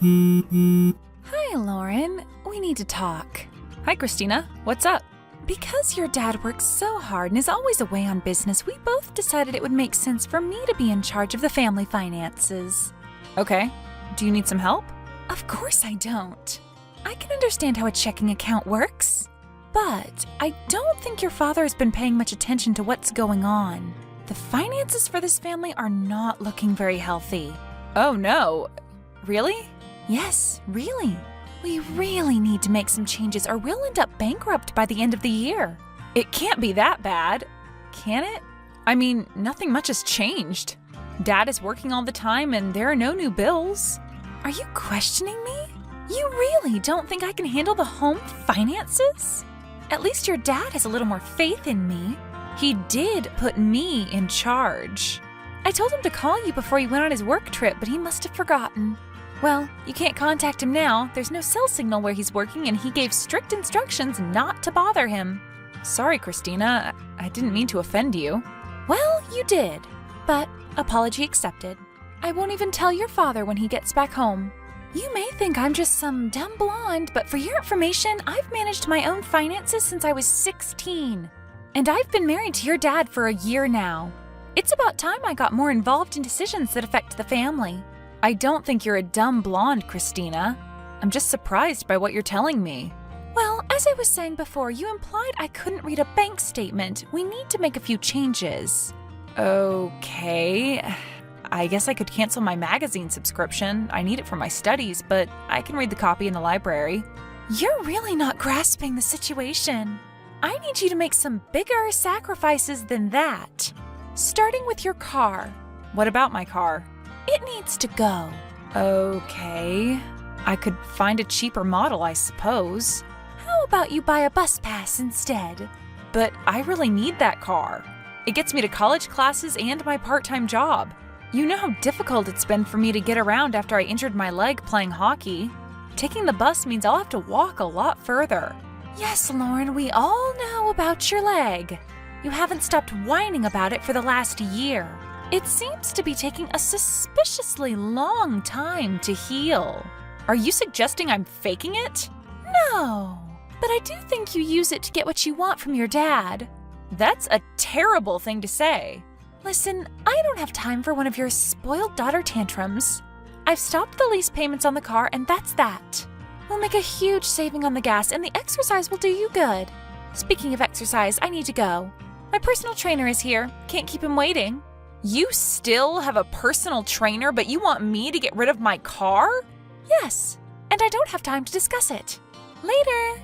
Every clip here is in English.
Hi, Lauren. We need to talk. Hi, Christina. What's up? Because your dad works so hard and is always away on business, we both decided it would make sense for me to be in charge of the family finances. Okay. Do you need some help? Of course I don't. I can understand how a checking account works, but I don't think your father has been paying much attention to what's going on. The finances for this family are not looking very healthy. Oh, no. Really? Yes, really. We really need to make some changes or we'll end up bankrupt by the end of the year. It can't be that bad, can it? I mean, nothing much has changed. Dad is working all the time and there are no new bills. Are you questioning me? You really don't think I can handle the home finances? At least your dad has a little more faith in me. He did put me in charge. I told him to call you before he went on his work trip, but he must have forgotten. Well, you can't contact him now. There's no cell signal where he's working, and he gave strict instructions not to bother him. Sorry, Christina. I didn't mean to offend you. Well, you did. But apology accepted. I won't even tell your father when he gets back home. You may think I'm just some dumb blonde, but for your information, I've managed my own finances since I was 16. And I've been married to your dad for a year now. It's about time I got more involved in decisions that affect the family. I don't think you're a dumb blonde, Christina. I'm just surprised by what you're telling me. Well, as I was saying before, you implied I couldn't read a bank statement. We need to make a few changes. Okay. I guess I could cancel my magazine subscription. I need it for my studies, but I can read the copy in the library. You're really not grasping the situation. I need you to make some bigger sacrifices than that. Starting with your car. What about my car? It needs to go. Okay. I could find a cheaper model, I suppose. How about you buy a bus pass instead? But I really need that car. It gets me to college classes and my part-time job. You know how difficult it's been for me to get around after I injured my leg playing hockey. Taking the bus means I'll have to walk a lot further. Yes, Lauren, we all know about your leg. You haven't stopped whining about it for the last year. It seems to be taking a suspiciously long time to heal. Are you suggesting I'm faking it? No, but I do think you use it to get what you want from your dad. That's a terrible thing to say. Listen, I don't have time for one of your spoiled daughter tantrums. I've stopped the lease payments on the car and that's that. We'll make a huge saving on the gas and the exercise will do you good. Speaking of exercise, I need to go. My personal trainer is here. Can't keep him waiting. You still have a personal trainer, but you want me to get rid of my car? Yes, and I don't have time to discuss it. Later!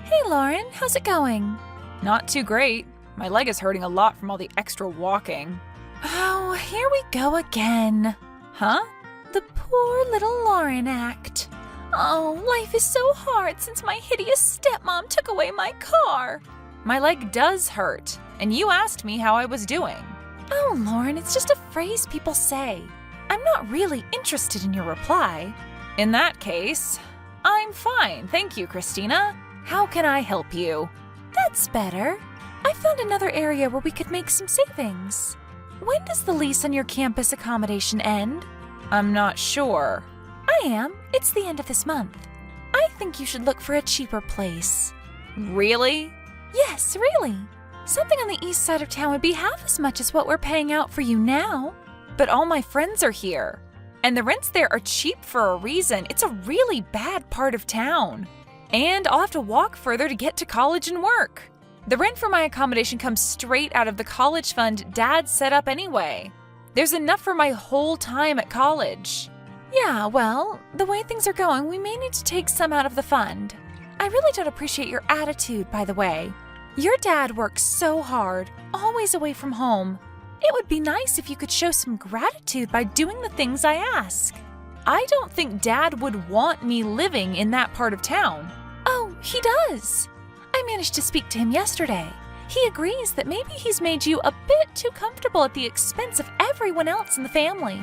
Hey Lauren, how's it going? Not too great. My leg is hurting a lot from all the extra walking. Oh, here we go again. Huh? The poor little Lauren act. Oh, life is so hard since my hideous stepmom took away my car. My leg does hurt, and you asked me how I was doing. Oh, Lauren, it's just a phrase people say. I'm not really interested in your reply. In that case, I'm fine, thank you, Christina. How can I help you? That's better. I found another area where we could make some savings. When does the lease on your campus accommodation end? I'm not sure. I am. It's the end of this month. I think you should look for a cheaper place. Really? Yes, really. Something on the east side of town would be half as much as what we're paying out for you now. But all my friends are here. And the rents there are cheap for a reason. It's a really bad part of town. And I'll have to walk further to get to college and work. The rent for my accommodation comes straight out of the college fund Dad set up anyway. There's enough for my whole time at college. Yeah, well, the way things are going, we may need to take some out of the fund. I really don't appreciate your attitude, by the way. Your dad works so hard, always away from home. It would be nice if you could show some gratitude by doing the things I ask. I don't think Dad would want me living in that part of town. Oh, he does. I managed to speak to him yesterday. He agrees that maybe he's made you a bit too comfortable at the expense of everyone else in the family.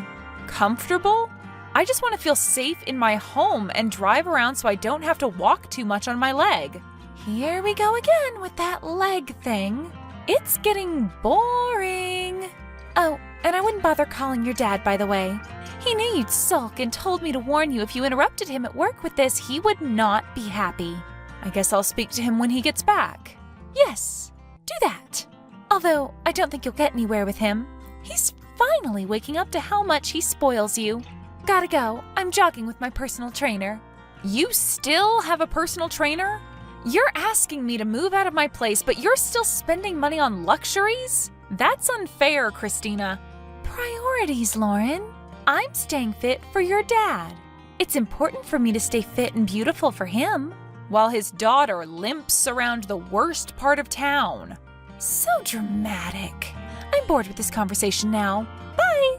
Comfortable? I just want to feel safe in my home and drive around so I don't have to walk too much on my leg. Here we go again with that leg thing. It's getting boring. Oh, And I wouldn't bother calling your dad, by the way. He knew you'd sulk and told me to warn you if you interrupted him at work with this, he would not be happy. I guess I'll speak to him when he gets back. Yes, do that. Although I don't think you'll get anywhere with him. He's finally waking up to how much he spoils you. Gotta go. I'm jogging with my personal trainer. You still have a personal trainer? You're asking me to move out of my place, but you're still spending money on luxuries? That's unfair, Christina. Priorities, Lauren. I'm staying fit for your dad. It's important for me to stay fit and beautiful for him. While his daughter limps around the worst part of town. So dramatic. I'm bored with this conversation now. Bye!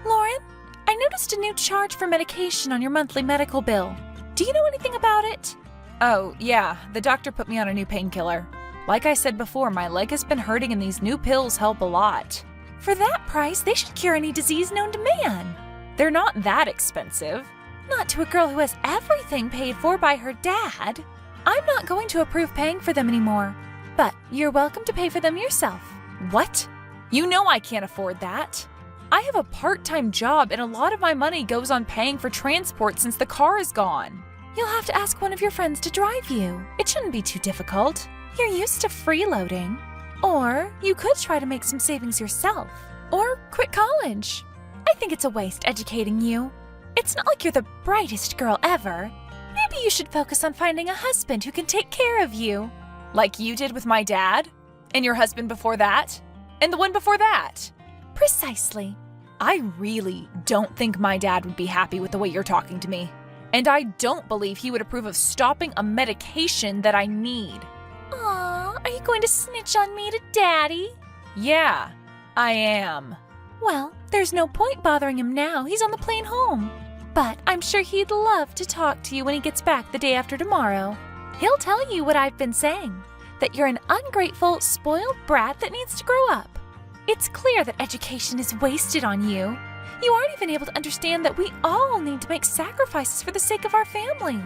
Lauren, I noticed a new charge for medication on your monthly medical bill. Do you know anything about it? Oh, yeah, the doctor put me on a new painkiller. Like I said before, my leg has been hurting and these new pills help a lot. For that price, they should cure any disease known to man. They're not that expensive. Not to a girl who has everything paid for by her dad. I'm not going to approve paying for them anymore. But you're welcome to pay for them yourself. What? You know I can't afford that. I have a part-time job and a lot of my money goes on paying for transport since the car is gone. You'll have to ask one of your friends to drive you. It shouldn't be too difficult. You're used to freeloading. Or you could try to make some savings yourself. Or quit college. I think it's a waste educating you. It's not like you're the brightest girl ever. Maybe you should focus on finding a husband who can take care of you. Like you did with my dad? And your husband before that? And the one before that? Precisely. I really don't think my dad would be happy with the way you're talking to me. And I don't believe he would approve of stopping a medication that I need. Aw, are you going to snitch on me to Daddy? Yeah, I am. Well, there's no point bothering him now. He's on the plane home. But I'm sure he'd love to talk to you when he gets back the day after tomorrow. He'll tell you what I've been saying, that you're an ungrateful, spoiled brat that needs to grow up. It's clear that education is wasted on you. You aren't even able to understand that we all need to make sacrifices for the sake of our family.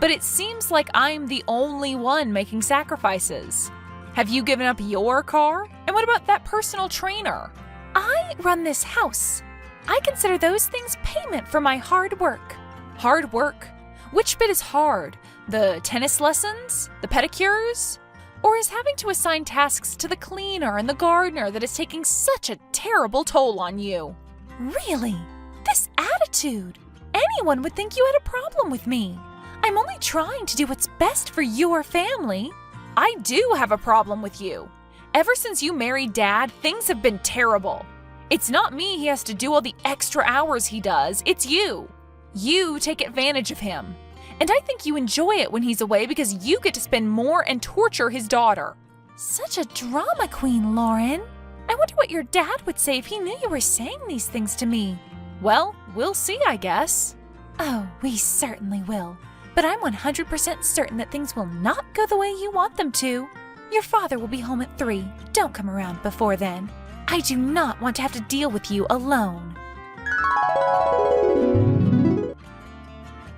But it seems like I'm the only one making sacrifices. Have you given up your car? And what about that personal trainer? I run this house. I consider those things payment for my hard work. Hard work? Which bit is hard? The tennis lessons? The pedicures? Or is having to assign tasks to the cleaner and the gardener that is taking such a terrible toll on you? Really? This attitude? Anyone would think you had a problem with me. I'm only trying to do what's best for your family. I do have a problem with you. Ever since you married Dad, things have been terrible. It's not me he has to do all the extra hours he does, it's you. You take advantage of him. And I think you enjoy it when he's away because you get to spend more and torture his daughter. Such a drama queen, Lauren. I wonder what your dad would say if he knew you were saying these things to me. Well, we'll see, I guess. Oh, we certainly will. But I'm 100% certain that things will not go the way you want them to. Your father will be home at 3. Don't come around before then. I do not want to have to deal with you alone.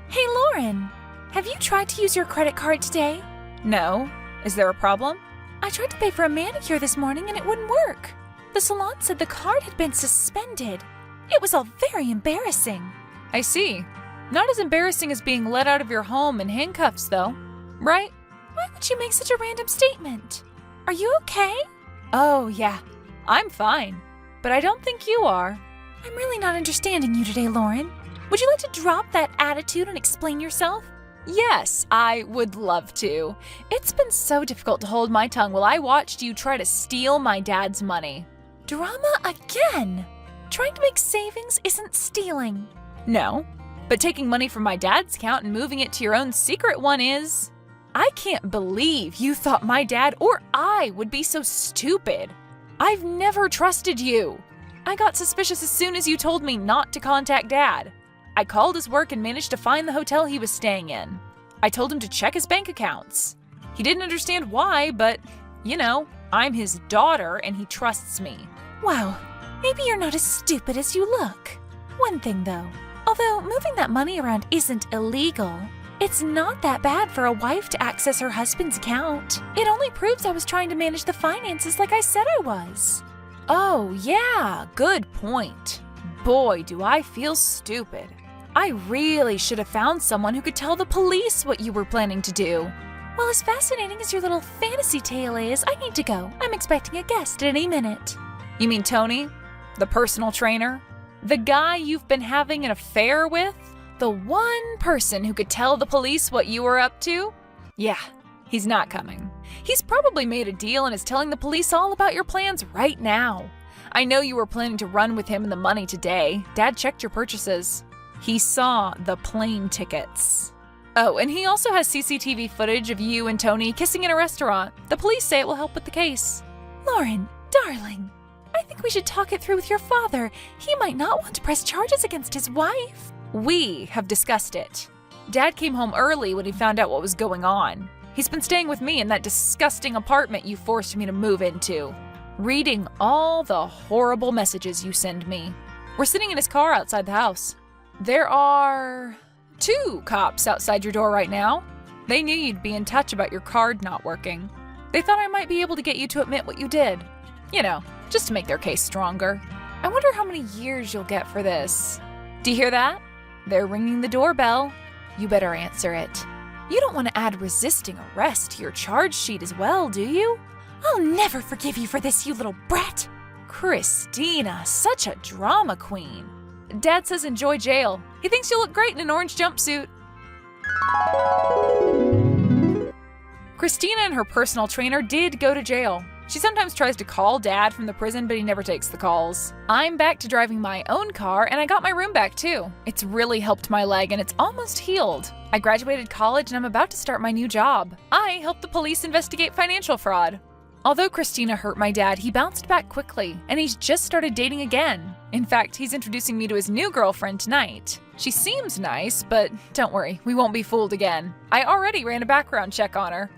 Hey, Lauren. Have you tried to use your credit card today? No. Is there a problem? I tried to pay for a manicure this morning and it wouldn't work. The salon said the card had been suspended. It was all very embarrassing. I see. Not as embarrassing as being let out of your home in handcuffs, though. Right? Why would you make such a random statement? Are you okay? Oh, yeah. I'm fine. But I don't think you are. I'm really not understanding you today, Lauren. Would you like to drop that attitude and explain yourself? Yes, I would love to. It's been so difficult to hold my tongue while I watched you try to steal my dad's money. Drama again! Trying to make savings isn't stealing. No, but taking money from my dad's account and moving it to your own secret one is. I can't believe you thought my dad or I would be so stupid. I've never trusted you. I got suspicious as soon as you told me not to contact Dad. I called his work and managed to find the hotel he was staying in. I told him to check his bank accounts. He didn't understand why, but, you know, I'm his daughter and he trusts me. Wow, maybe you're not as stupid as you look. One thing though, although moving that money around isn't illegal, It's not that bad for a wife to access her husband's account. It only proves I was trying to manage the finances like I said I was. Oh, yeah, good point. Boy, do I feel stupid. I really should have found someone who could tell the police what you were planning to do. Well, as fascinating as your little fantasy tale is, I need to go. I'm expecting a guest at any minute. You mean Tony? The personal trainer? The guy you've been having an affair with? The one person who could tell the police what you were up to? Yeah, he's not coming. He's probably made a deal and is telling the police all about your plans right now. I know you were planning to run with him and the money today. Dad checked your purchases. He saw the plane tickets. Oh, and he also has CCTV footage of you and Tony kissing in a restaurant. The police say it will help with the case. Lauren, darling, I think we should talk it through with your father. He might not want to press charges against his wife. We have discussed it. Dad came home early when he found out what was going on. He's been staying with me in that disgusting apartment you forced me to move into, reading all the horrible messages you send me. We're sitting in his car outside the house. There are 2 cops outside your door right now. They knew you'd be in touch about your card not working. They thought I might be able to get you to admit what you did. You know, just to make their case stronger. I wonder how many years you'll get for this. Do you hear that? They're ringing the doorbell. You better answer it. You don't want to add resisting arrest to your charge sheet as well, do you? I'll never forgive you for this, you little brat. Christina, such a drama queen. Dad says enjoy jail. He thinks you look great in an orange jumpsuit. Christina and her personal trainer did go to jail. She sometimes tries to call Dad from the prison, but he never takes the calls. I'm back to driving my own car, and I got my room back too. It's really helped my leg, and it's almost healed. I graduated college, and I'm about to start my new job. I help the police investigate financial fraud. Although Christina hurt my dad, he bounced back quickly, and he's just started dating again. In fact, he's introducing me to his new girlfriend tonight. She seems nice, but don't worry, we won't be fooled again. I already ran a background check on her.